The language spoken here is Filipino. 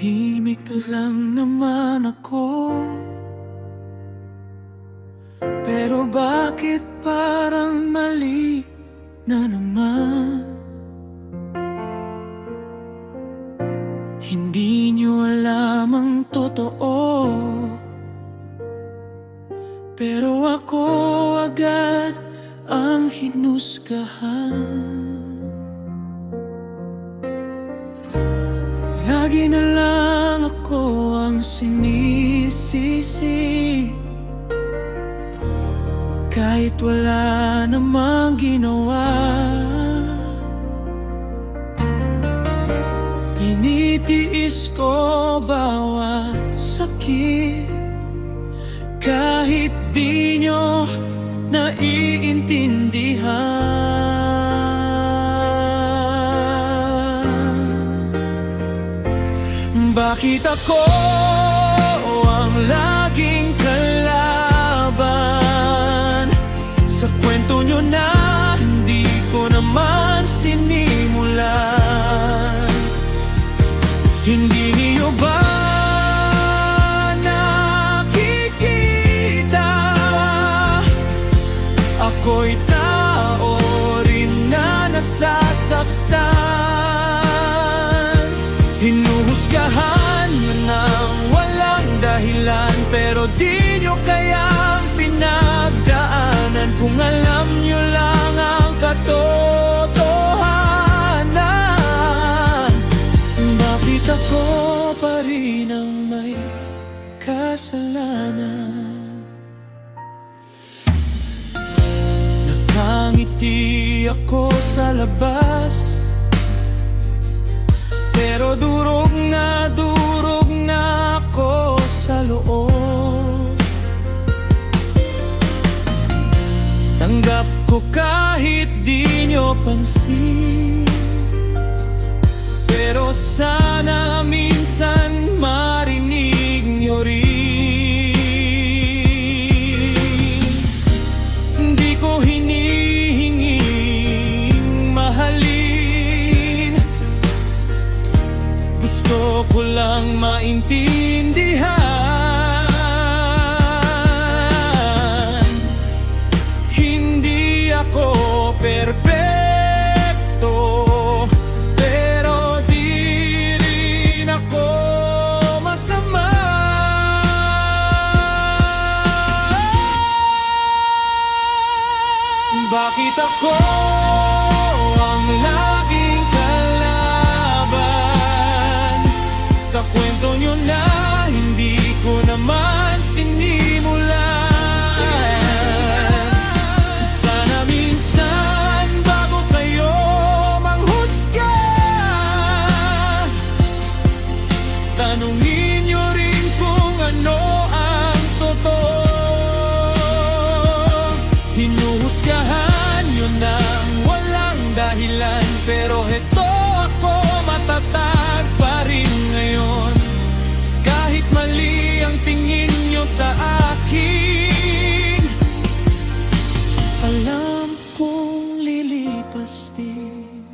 Tahimik lang naman ako, pero bakit parang mali na naman? Hindi niyo alam ang totoo, pero ako agad ang hinusgahan. Lagi na lang ako ang sinisisi, kahit wala namang ginawa. Tinitiis ko bawat sakit, kahit di nyo naiintindihan. Bakit ako ang laging kalaban sa kwento nyo na hindi ko naman sinimulan? Hindi niyo ba nakikita? Ako'y tao rin na nasasaktan. Hinuhusgahan nyo ng walang dahilan, pero di nyo kayang pinagdaanan. Kung alam nyo lang ang katotohanan, bakit ako pa rin ang may kasalanan? Nakangiti ako sa labas, pero durog na ako sa loob. Tanggap ko kahit di nyo pansin, pero sana minsan marinig nyo rin. Hindi ko hinihinging mahalin, gusto ko lang maintindihan. Hindi ako perpekto, pero di rin ako masama. Bakit ako ang laging kalaban sa kwento nyo na hindi ko naman sinimulan? Sana minsan bago kayo manghusga, tanungin nyo rin kung ano ang totoo. Hinuhusgahan nyo ng walang dahilan, pero heto ako matatag pa rin ngayon. Kahit mali ang tingin nyo sa akin, alam kong lilipas din